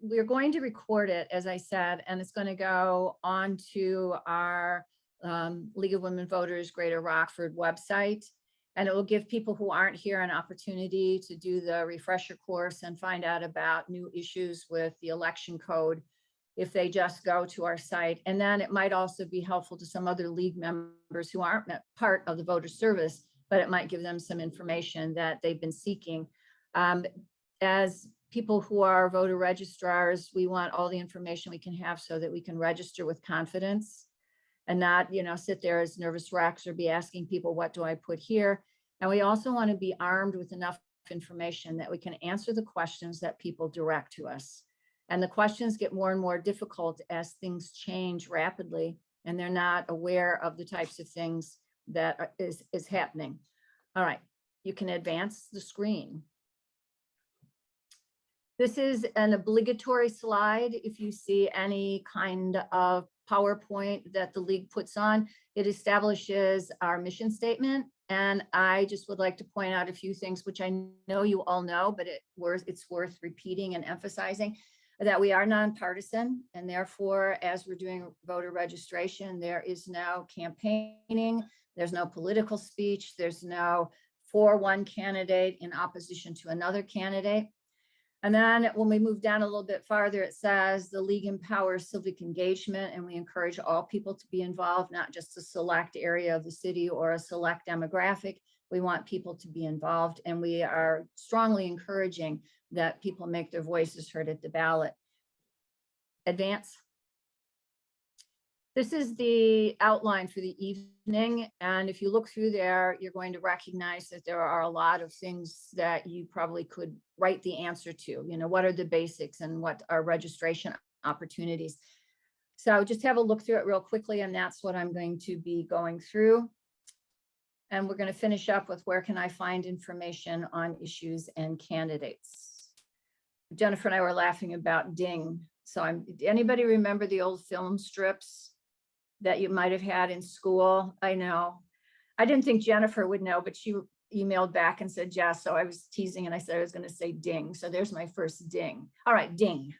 We're going to record it, as I said, and it's going to go onto our League of Women Voters Greater Rockford website. And it will give people who aren't here an opportunity to do the refresher course and find out about new issues with the election code if they just go to our site. And then it might also be helpful to some other league members who aren't part of the voter service, but it might give them some information that they've been seeking. As people who are voter registrars, we want all the information we can have so that we can register with confidence and not, sit there as nervous wrecks or be asking people, what do I put here? And we also want to be armed with enough information that we can answer the questions that people direct to us. And the questions get more and more difficult as things change rapidly and they're not aware of the types of things that is happening. All right, you can advance the screen. This is an obligatory slide. If you see any kind of PowerPoint that the League puts on, it establishes our mission statement. And I just would like to point out a few things, which I know you all know, but it's worth repeating and emphasizing, that we are nonpartisan. And therefore, as we're doing voter registration, there is no campaigning, there's no political speech, there's no for one candidate in opposition to another candidate. And then when we move down a little bit farther, it says the League empowers civic engagement, and we encourage all people to be involved, not just a select area of the city or a select demographic. We want people to be involved, and we are strongly encouraging that people make their voices heard at the ballot. Advance. This is the outline for the evening, and if you look through there, you're going to recognize that there are a lot of things that you probably could write the answer to. What are the basics and what are registration opportunities? So just have a look through it real quickly, and that's what I'm going to be going through. And we're going to finish up with where can I find information on issues and candidates. Jennifer and I were laughing about Ding. So anybody remember the old film strips that you might have had in school? I know. I didn't think Jennifer would know, but she emailed back and said, yes. So I was teasing and I said I was going to say ding. So there's my first ding. All right, ding.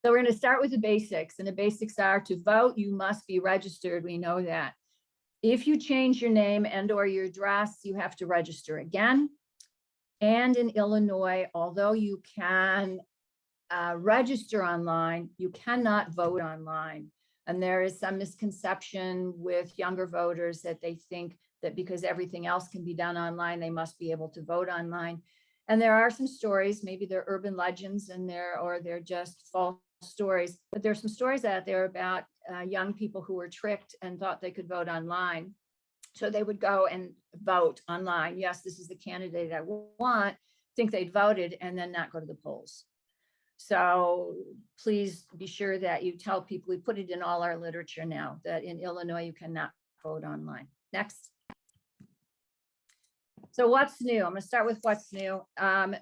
So we're going to start with the basics. And the basics are to vote, you must be registered. We know that. If you change your name and/or your address, you have to register again. And in Illinois, although you can register online, you cannot vote online. And there is some misconception with younger voters that they think that because everything else can be done online, they must be able to vote online. And there are some stories, maybe they're urban legends or they're just false stories, but there's some stories out there about young people who were tricked and thought they could vote online. So they would go and vote online. Yes, this is the candidate I want, think they'd voted and then not go to the polls. So please be sure that you tell people, we put it in all our literature now, that in Illinois, you cannot vote online. Next. So what's new? I'm going to start with what's new.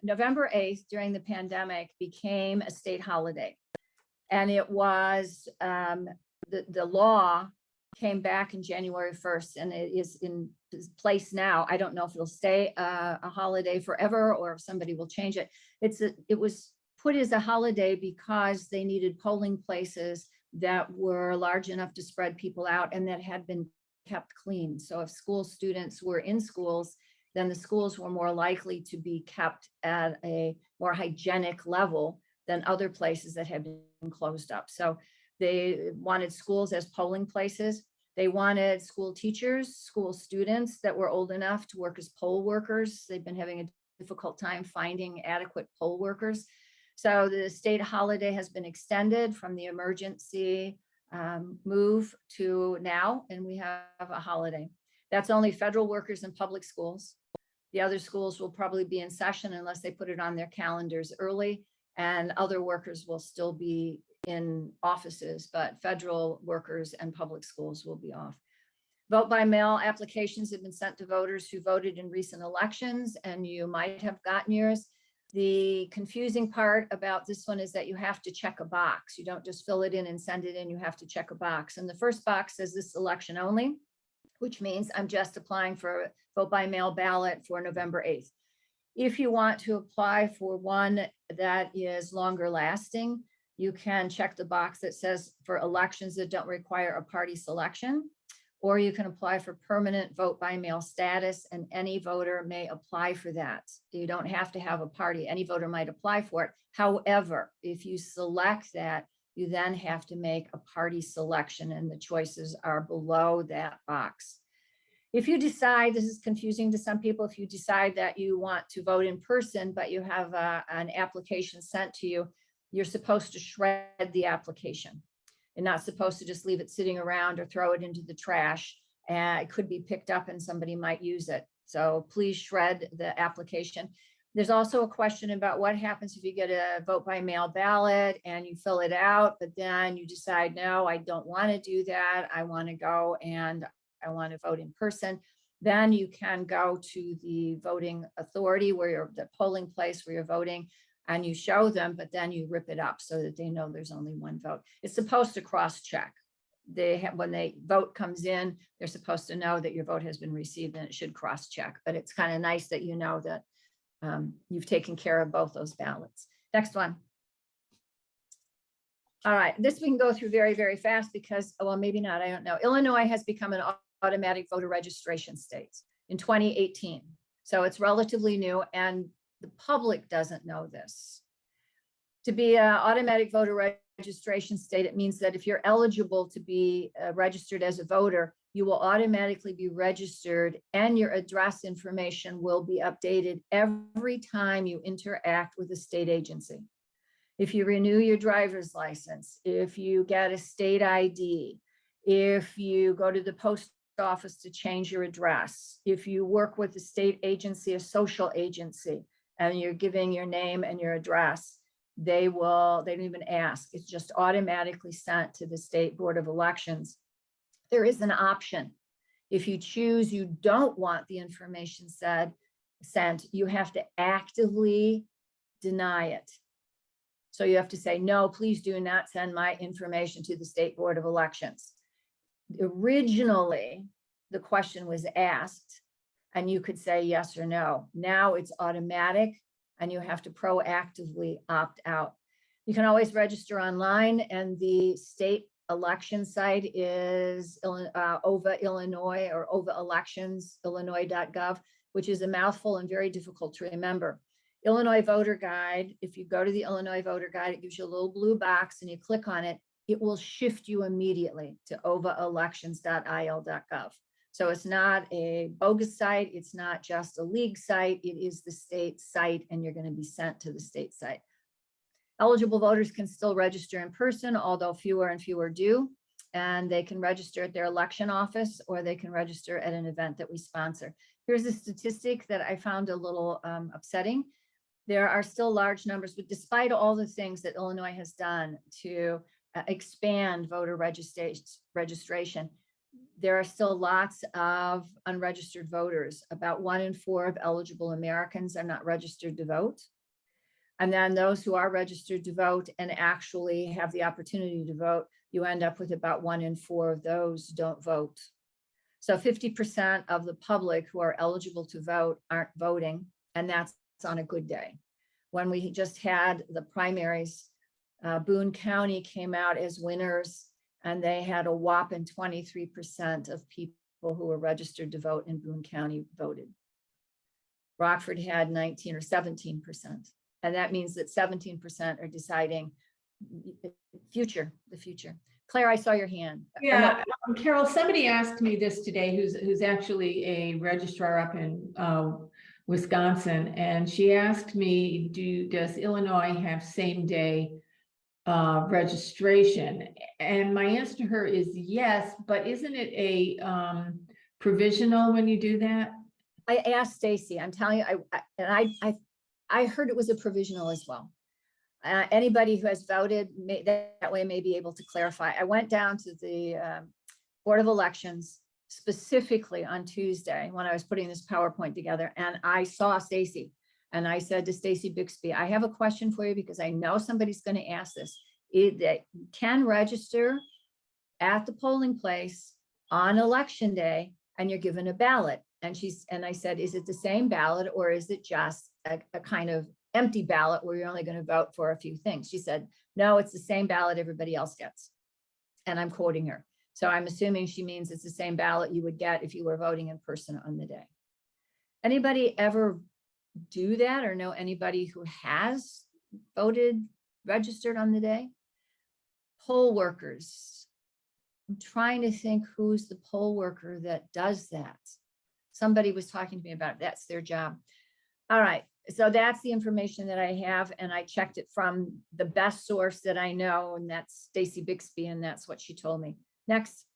November 8th during the pandemic became a state holiday. And it was, the law came back in January 1st and it is in place now. I don't know if it'll stay a holiday forever or if somebody will change it. It was put as a holiday because they needed polling places that were large enough to spread people out and that had been kept clean. So if school students were in schools, then the schools were more likely to be kept at a more hygienic level than other places that had been closed up. So they wanted schools as polling places. They wanted school teachers, school students that were old enough to work as poll workers. They've been having a difficult time finding adequate poll workers. So the state holiday has been extended from the emergency move to now, and we have a holiday. That's only federal workers in public schools. The other schools will probably be in session unless they put it on their calendars early, and other workers will still be in offices, but federal workers and public schools will be off. Vote by mail applications have been sent to voters who voted in recent elections, and you might have gotten yours. The confusing part about this one is that you have to check a box. You don't just fill it in and send it in, you have to check a box. And the first box says this election only, which means I'm just applying for a vote by mail ballot for November 8th. If you want to apply for one that is longer lasting, you can check the box that says for elections that don't require a party selection, or you can apply for permanent vote by mail status, and any voter may apply for that. You don't have to have a party. Any voter might apply for it. However, if you select that, you then have to make a party selection, and the choices are below that box. If you decide, this is confusing to some people, if you decide that you want to vote in person, but you have an application sent to you, you're supposed to shred the application. You're not supposed to just leave it sitting around or throw it into the trash. It could be picked up and somebody might use it. So please shred the application. There's also a question about what happens if you get a vote by mail ballot and you fill it out, but then you decide, no, I don't want to do that. I want to go and I want to vote in person. Then you can go to the voting authority where you're the polling place where you're voting, and you show them, but then you rip it up so that they know there's only one vote. It's supposed to cross-check. When the vote comes in, they're supposed to know that your vote has been received, and it should cross-check. But it's kind of nice that you know that you've taken care of both those ballots. Next one. All right, this we can go through very, very fast because, well, maybe not, I don't know. Illinois has become an automatic voter registration state in 2018. So it's relatively new, and the public doesn't know this. To be an automatic voter registration state, it means that if you're eligible to be registered as a voter, you will automatically be registered, and your address information will be updated every time you interact with a state agency. If you renew your driver's license, if you get a state ID, if you go to the post office to change your address, if you work with a state agency, a social agency, and you're giving your name and your address, they don't even ask. It's just automatically sent to the State Board of Elections. There is an option. If you choose you don't want the information sent, you have to actively deny it. So you have to say, no, please do not send my information to the State Board of Elections. Originally, the question was asked, and you could say yes or no. Now it's automatic, and you have to proactively opt out. You can always register online, and the state election site is OVA Illinois, or OVA Elections, illinois.gov, which is a mouthful and very difficult to remember. Illinois Voter Guide, if you go to the Illinois Voter Guide, it gives you a little blue box and you click on it, it will shift you immediately to ovaelections.il.gov. So it's not a bogus site, it's not just a league site, it is the state site, and you're going to be sent to the state site. Eligible voters can still register in person, although fewer and fewer do, and they can register at their election office, or they can register at an event that we sponsor. Here's a statistic that I found a little upsetting. There are still large numbers, but despite all the things that Illinois has done to expand voter registration, there are still lots of unregistered voters. About 1 in 4 of eligible Americans are not registered to vote. And then those who are registered to vote and actually have the opportunity to vote, you end up with about 1 in 4 of those don't vote. So 50% of the public who are eligible to vote aren't voting, and that's on a good day. When we just had the primaries, Boone County came out as winners, and they had a whopping 23% of people who were registered to vote in Boone County voted. Rockford had 19 or 17%. And that means that 17% are deciding the future. Claire, I saw your hand. Yeah, Carol, somebody asked me this today, who's actually a registrar up in Wisconsin, and she asked me, does Illinois have same-day registration? And my answer to her is yes, but isn't it a provisional when you do that? I asked Stacy. I'm telling you, I heard it was a provisional as well. Anybody who has voted that way may be able to clarify. I went down to the Board of Elections specifically on Tuesday when I was putting this PowerPoint together, and I saw Stacy, and I said to Stacy Bixby, I have a question for you because I know somebody's going to ask this. That you can register at the polling place on election day, and you're given a ballot. And I said, is it the same ballot or is it just a kind of empty ballot where you're only going to vote for a few things? She said, no, it's the same ballot everybody else gets. And I'm quoting her. So I'm assuming she means it's the same ballot you would get if you were voting in person on the day. Anybody ever do that or know anybody who has voted, registered on the day? Poll workers. I'm trying to think who's the poll worker that does that. Somebody was talking to me about it. That's their job. All right. So that's the information that I have. And I checked it from the best source that I know, and that's Stacy Bixby. And that's what she told me. Next.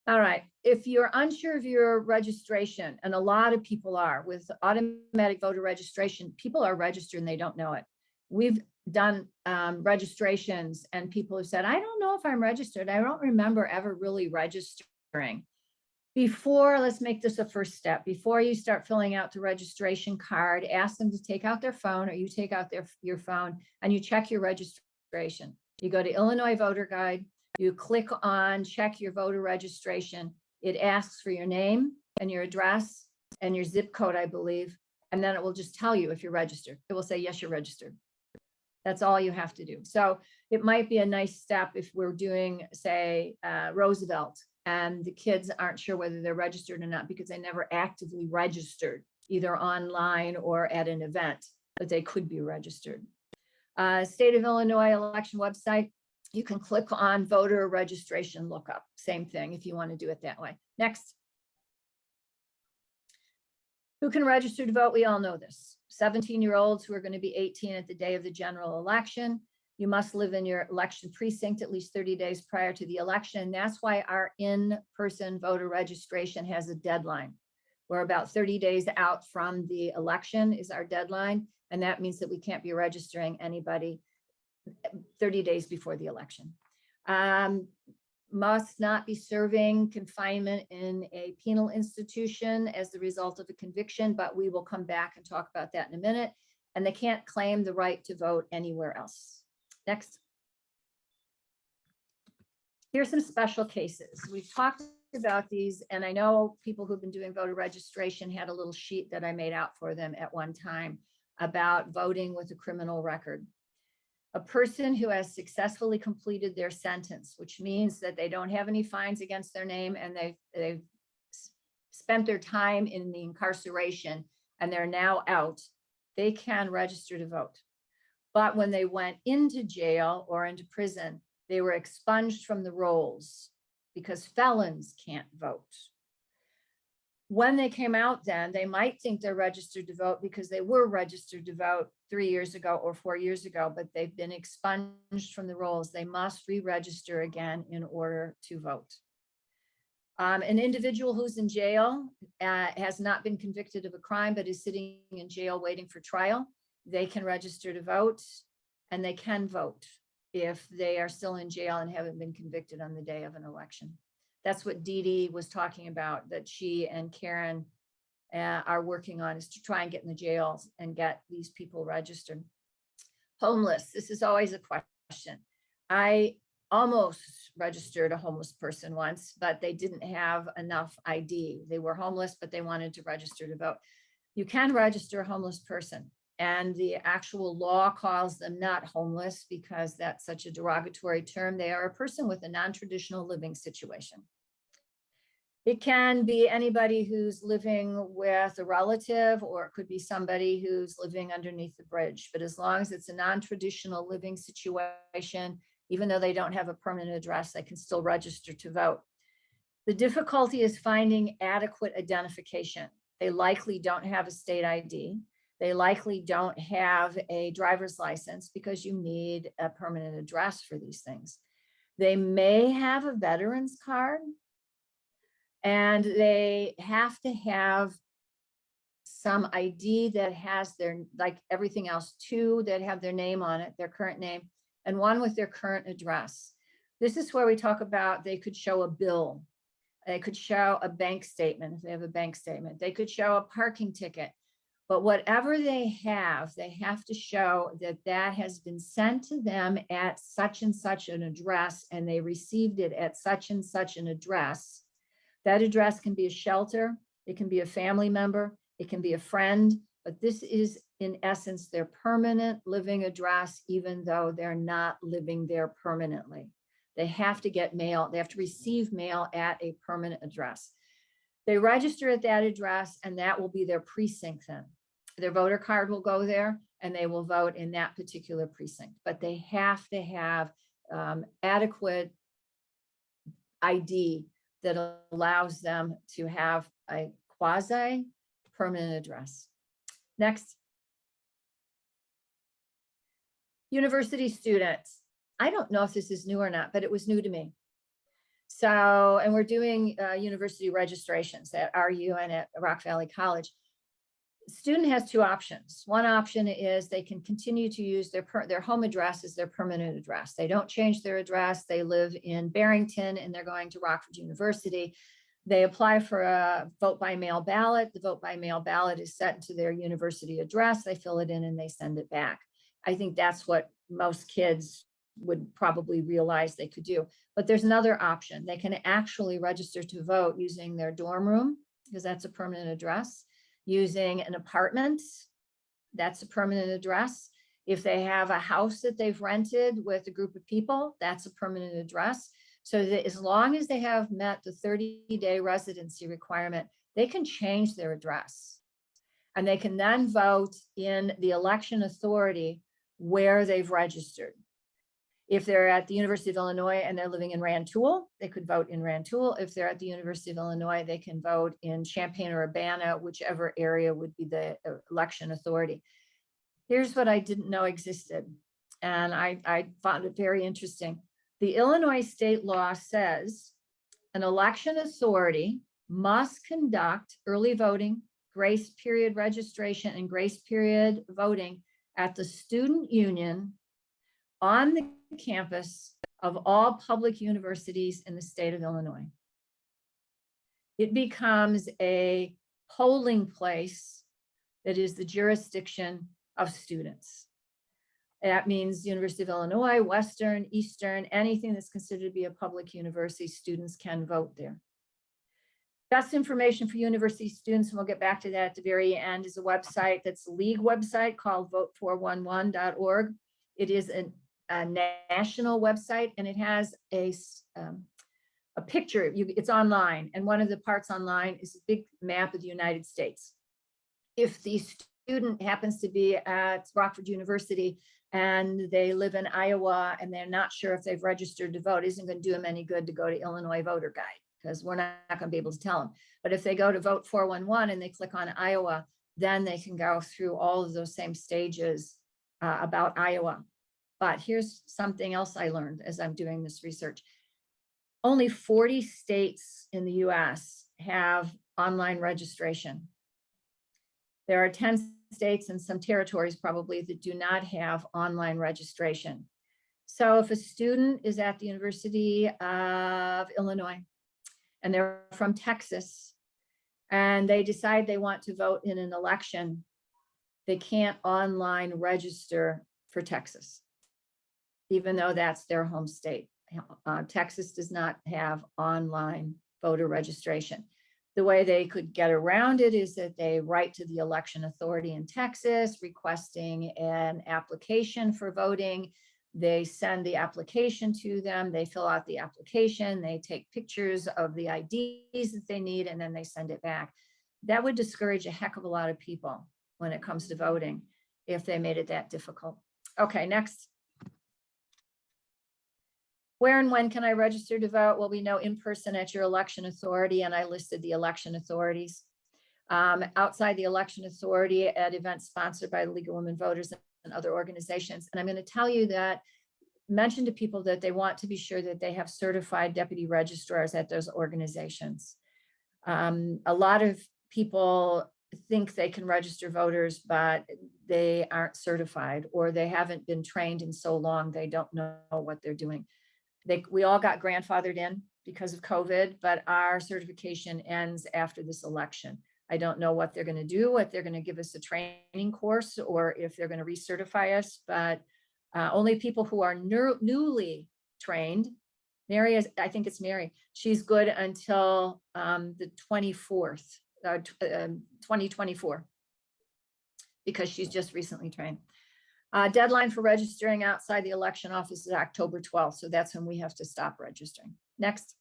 All right. If you're unsure of your registration, and a lot of people are with automatic voter registration, people are registered and they don't know it. We've done registrations and people have said, I don't know if I'm registered. I don't remember ever really registering. Before, let's make this a first step. Before you start filling out the registration card, ask them to take out their phone, or you take out your phone and you check your registration. You go to Illinois Voter Guide, you click on check your voter registration. It asks for your name and your address and your zip code, I believe. And then it will just tell you if you're registered. It will say, yes, you're registered. That's all you have to do. So it might be a nice step if we're doing, say, Roosevelt, and the kids aren't sure whether they're registered or not because they never actively registered, either online or at an event, but they could be registered. State of Illinois election website, you can click on voter registration lookup. Same thing if you want to do it that way. Next. Who can register to vote? We all know this. 17-year-olds who are going to be 18 at the day of the general election. You must live in your election precinct at least 30 days prior to the election. That's why our in-person voter registration has a deadline. We're about 30 days out from the election is our deadline. And that means that we can't be registering anybody 30 days before the election. Must not be serving confinement in a penal institution as the result of a conviction, but we will come back and talk about that in a minute. And they can't claim the right to vote anywhere else. Next. Here's some special cases. We've talked about these, and I know people who've been doing voter registration had a little sheet that I made out for them at one time about voting with a criminal record. A person who has successfully completed their sentence, which means that they don't have any fines against their name and they've spent their time in the incarceration and they're now out, they can register to vote. But when they went into jail or into prison, they were expunged from the rolls because felons can't vote. When they came out then, they might think they're registered to vote because they were registered to vote 3 years ago or 4 years ago, but they've been expunged from the rolls. They must re-register again in order to vote. An individual who's in jail has not been convicted of a crime, but is sitting in jail waiting for trial. They can register to vote and they can vote if they are still in jail and haven't been convicted on the day of an election. That's what Dee Dee was talking about, that she and Karen are working on, is to try and get in the jails and get these people registered. Homeless, this is always a question. I almost registered a homeless person once, but they didn't have enough ID. They were homeless, but they wanted to register to vote. You can register a homeless person, and the actual law calls them not homeless because that's such a derogatory term. They are a person with a non-traditional living situation. It can be anybody who's living with a relative, or it could be somebody who's living underneath the bridge. But as long as it's a non-traditional living situation, even though they don't have a permanent address, they can still register to vote. The difficulty is finding adequate identification. They likely don't have a state ID. They likely don't have a driver's license because you need a permanent address for these things. They may have a veteran's card, and they have to have some ID that has their, like everything else, two that have their name on it, their current name, and one with their current address. This is where we talk about they could show a bill. They could show a bank statement if they have a bank statement. They could show a parking ticket. But whatever they have to show that that has been sent to them at such and such an address, and they received it at such and such an address, That address can be a shelter, it can be a family member, it can be a friend, but this is in essence their permanent living address, even though they're not living there permanently. They have to get mail, they have to receive mail at a permanent address. They register at that address, and that will be their precinct then. Their voter card will go there, and they will vote in that particular precinct. But they have to have adequate ID that allows them to have a quasi-permanent address. Next. University students. I don't know if this is new or not, but it was new to me. So, and we're doing university registrations at RU and at Rock Valley College. Student has two options. One option is they can continue to use their home address as their permanent address. They don't change their address. They live in Barrington and they're going to Rockford University. They apply for a vote by mail ballot. The vote by mail ballot is sent to their university address. They fill it in and they send it back. I think that's what most kids would probably realize they could do. But there's another option. They can actually register to vote using their dorm room, because that's a permanent address, using an apartment, that's a permanent address. If they have a house that they've rented with a group of people, that's a permanent address. So that as long as they have met the 30-day residency requirement, they can change their address. And they can then vote in the election authority where they've registered. If they're at the University of Illinois and they're living in Rantoul, they could vote in Rantoul. If they're at the University of Illinois, they can vote in Champaign or Urbana, whichever area would be the election authority. Here's what I didn't know existed, and I found it very interesting. The Illinois state law says an election authority must conduct early voting, grace period registration, and grace period voting at the student union on the campus of all public universities in the state of Illinois. It becomes a polling place that is the jurisdiction of students. That means University of Illinois, Western, Eastern, anything that's considered to be a public university, students can vote there. Best information for university students, and we'll get back to that at the very end, is a website that's a league website called vote411.org. It is a national website, and it has a picture. It's online, and one of the parts online is a big map of the United States. If the student happens to be at Rockford University and they live in Iowa and they're not sure if they've registered to vote, it isn't going to do them any good to go to Illinois Voter Guide, because we're not going to be able to tell them. But if they go to Vote 411 and they click on Iowa, then they can go through all of those same stages about Iowa. But here's something else I learned as I'm doing this research. Only 40 states in the US have online registration. There are 10 states and some territories probably that do not have online registration. So if a student is at the University of Illinois and they're from Texas and they decide they want to vote in an election, they can't online register for Texas, even though that's their home state. Texas does not have online voter registration. The way they could get around it is that they write to the election authority in Texas requesting an application for voting. They send the application to them. They fill out the application. They take pictures of the IDs that they need, and then they send it back. That would discourage a heck of a lot of people when it comes to voting if they made it that difficult. Okay, next. Where and when can I register to vote? Well, we know in person at your election authority, and I listed the election authorities. Outside the election authority at events sponsored by the League of Women Voters and other organizations. And I'm going to tell you that, mention to people that they want to be sure that they have certified deputy registrars at those organizations. A lot of people think they can register voters, but they aren't certified, or they haven't been trained in so long they don't know what they're doing. We all got grandfathered in because of COVID, but our certification ends after this election. I don't know what they're going to do, if they're going to give us a training course or if they're going to recertify us, but only people who are newly trained Mary is, I think it's Mary. She's good until the 24th, 2024, because she's just recently trained. Deadline for registering outside the election office is October 12th. So that's when we have to stop registering. Next.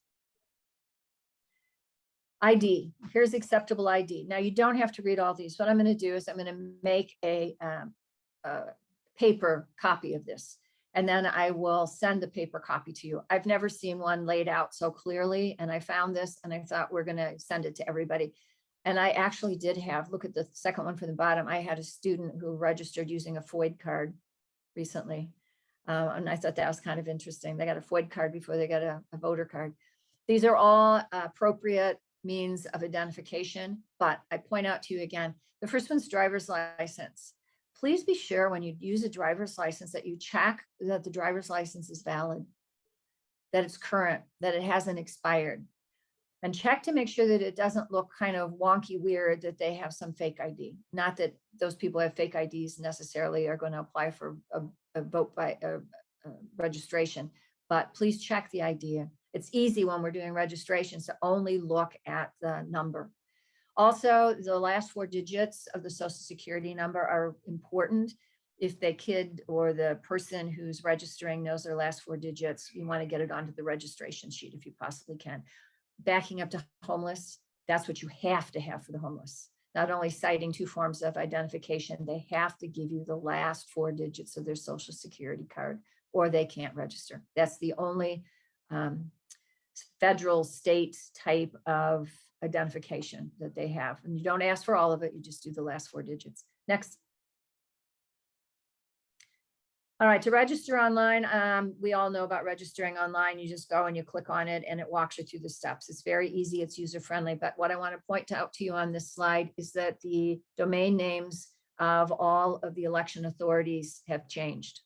ID. Here's acceptable ID. Now you don't have to read all these. What I'm going to do is I'm going to make a paper copy of this, and then I will send the paper copy to you. I've never seen one laid out so clearly, and I found this and I thought we're going to send it to everybody. And I actually did have, look at the second one from the bottom. I had a student who registered using a FOID card recently. And I thought that was kind of interesting. They got a FOID card before they got a voter card. These are all appropriate means of identification, but I point out to you again, the first one's driver's license. Please be sure when you use a driver's license that you check that the driver's license is valid, that it's current, that it hasn't expired. And check to make sure that it doesn't look kind of wonky weird, that they have some fake ID. Not that those people have fake IDs necessarily are going to apply for a vote by registration, but please check the ID. It's easy when we're doing registrations to only look at the number. Also, the last 4 digits of the Social Security number are important. If the kid or the person who's registering knows their last 4 digits, you want to get it onto the registration sheet if you possibly can. Backing up to homeless, that's what you have to have for the homeless. Not only citing 2 forms of identification, they have to give you the last 4 digits of their Social Security card, or they can't register. That's the only federal state type of identification that they have. And you don't ask for all of it, you just do the last 4 digits. Next. All right, to register online, we all know about registering online. You just go and you click on it and it walks you through the steps. It's very easy, it's user-friendly. But what I want to point out to you on this slide is that the domain names of all of the election authorities have changed.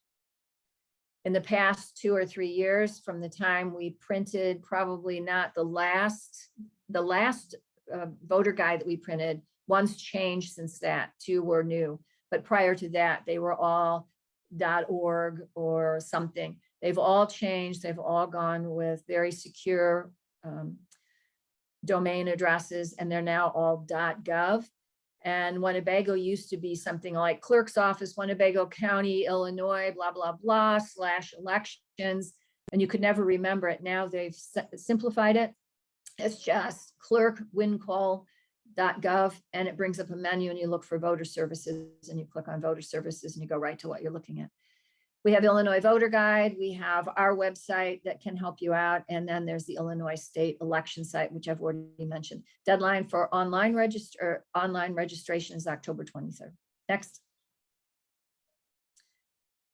In the past 2 or 3 years, from the time we printed, probably not the last voter guide that we printed, one's changed since that, 2 were new. But prior to that, they were all .org or something. They've all changed. They've all gone with very secure domain addresses, and they're now all .gov. And Winnebago used to be something like clerk's office, Winnebago County, Illinois, blah, blah, blah, /elections. And you could never remember it. Now they've simplified it. It's just clerk.wincall.gov, and it brings up a menu and you look for voter services and you click on voter services and you go right to what you're looking at. We have Illinois Voter Guide. We have our website that can help you out. And then there's the Illinois State election site, which I've already mentioned. Deadline for online registration is October 23rd. Next.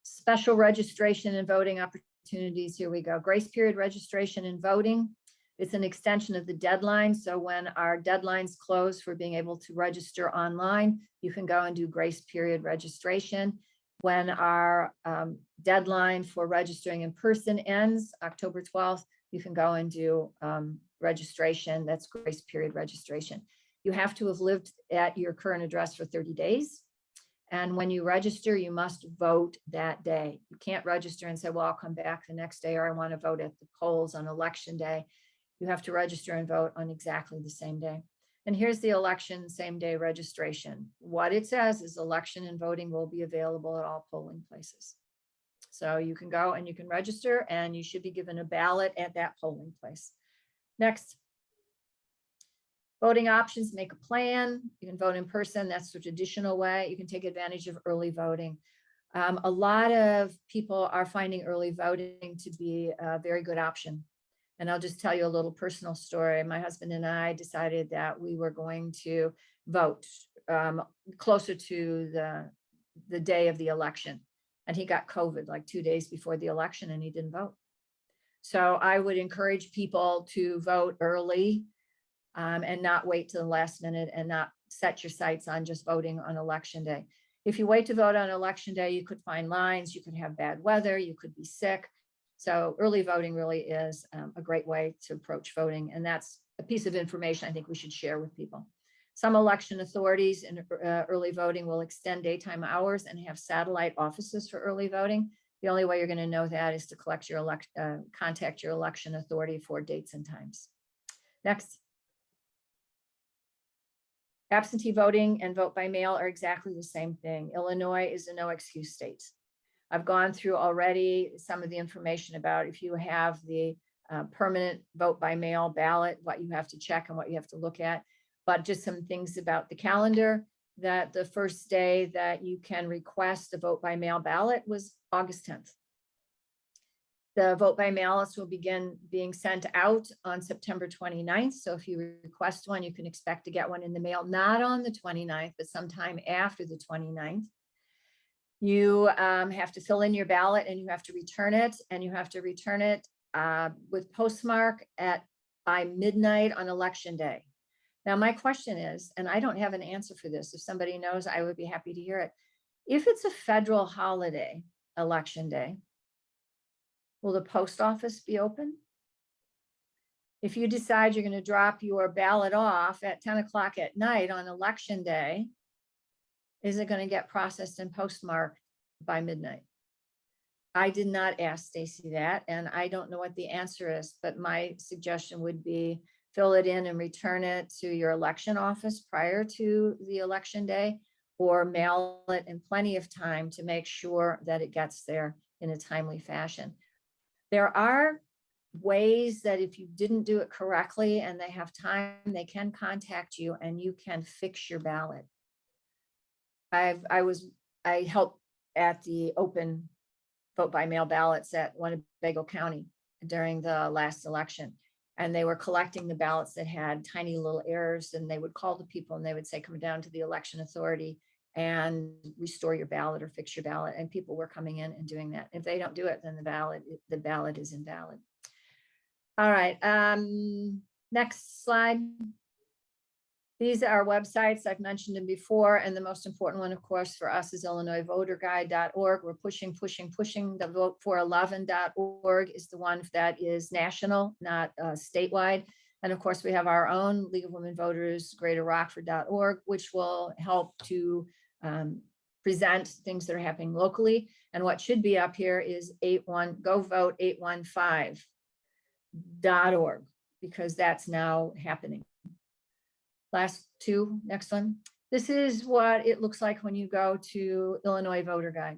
Special registration and voting opportunities. Here we go. Grace period registration and voting. It's an extension of the deadline. So when our deadlines close for being able to register online, you can go and do grace period registration. When our deadline for registering in person ends, October 12th, you can go and do registration. That's grace period registration. You have to have lived at your current address for 30 days. And when you register, you must vote that day. You can't register and say, well, I'll come back the next day, or I want to vote at the polls on election day. You have to register and vote on exactly the same day. And here's the election same day registration. What it says is election and voting will be available at all polling places. So you can go and you can register, and you should be given a ballot at that polling place. Next. Voting options, make a plan. You can vote in person. That's the traditional way. You can take advantage of early voting. A lot of people are finding early voting to be a very good option. And I'll just tell you a little personal story. My husband and I decided that we were going to vote closer to the day of the election. And he got COVID like 2 days before the election, and he didn't vote. So I would encourage people to vote early and not wait to the last minute, and not set your sights on just voting on election day. If you wait to vote on election day, you could find lines, you could have bad weather, you could be sick. So early voting really is a great way to approach voting. And that's a piece of information I think we should share with people. Some election authorities in early voting will extend daytime hours and have satellite offices for early voting. The only way you're going to know that is to contact your election authority for dates and times. Next. Absentee voting and vote by mail are exactly the same thing. Illinois is a no excuse state. I've gone through already some of the information about if you have the permanent vote by mail ballot, what you have to check and what you have to look at, but just some things about the calendar, that the first day that you can request a vote by mail ballot was August 10th. The vote by mail list will begin being sent out on September 29th. So if you request one, you can expect to get one in the mail, not on the 29th, but sometime after the 29th. You have to fill in your ballot and you have to return it, and you have to return it with postmark by midnight on election day. Now, my question is, and I don't have an answer for this, if somebody knows, I would be happy to hear it. If it's a federal holiday, election day, will the post office be open? If you decide you're going to drop your ballot off at 10 o'clock at night on election day, is it going to get processed and postmarked by midnight? I did not ask Stacy that, and I don't know what the answer is, but my suggestion would be fill it in and return it to your election office prior to the election day, or mail it in plenty of time to make sure that it gets there in a timely fashion. There are ways that if you didn't do it correctly and they have time, they can contact you and you can fix your ballot. I helped at the open vote by mail ballots at Winnebago County during the last election. And they were collecting the ballots that had tiny little errors, and they would call the people and they would say, come down to the election authority and restore your ballot or fix your ballot. And people were coming in and doing that. If they don't do it, then the ballot is invalid. All right, next slide. These are websites, I've mentioned them before, and the most important one, of course, for us is IllinoisVoterGuide.org. We're pushing. The votefor11.org is the one that is national, not statewide. And of course, we have our own League of Women Voters, Greater Rockford.org, which will help to present things that are happening locally. And what should be up here is govote815.org, because that's now happening. Last two, next one. This is what it looks like when you go to Illinois Voter Guide.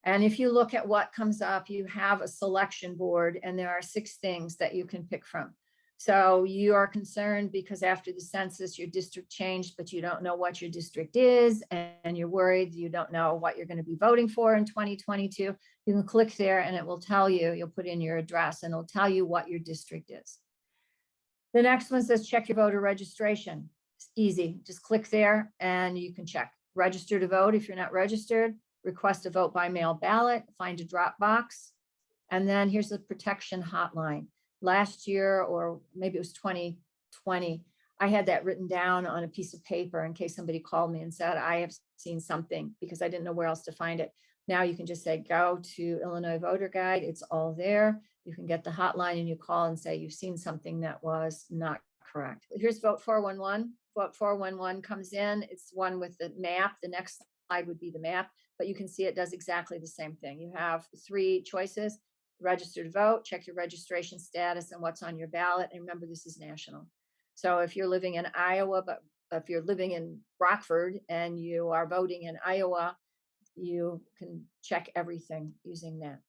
And if you look at what comes up, you have a selection board, and there are 6 things that you can pick from. So you are concerned because after the census, your district changed, but you don't know what your district is, and you're worried you don't know what you're going to be voting for in 2022. You can click there and it will tell you, you'll put in your address and it'll tell you what your district is. The next one says check your voter registration. It's easy. Just click there and you can check. Register to vote if you're not registered. Request a vote by mail ballot. Find a drop box. And then here's the protection hotline. Last year, or maybe it was 2020, I had that written down on a piece of paper in case somebody called me and said, I have seen something, because I didn't know where else to find it. Now you can just say, go to Illinois Voter Guide. It's all there. You can get the hotline and you call and say you've seen something that was not correct. Here's Vote 411. Vote 411 comes in. It's one with the map. The next slide would be the map, but you can see it does exactly the same thing. You have 3 choices: register to vote, check your registration status, and what's on your ballot. And remember, this is national. So if you're living in Iowa, but if you're living in Rockford and you are voting in Iowa, you can check everything using that.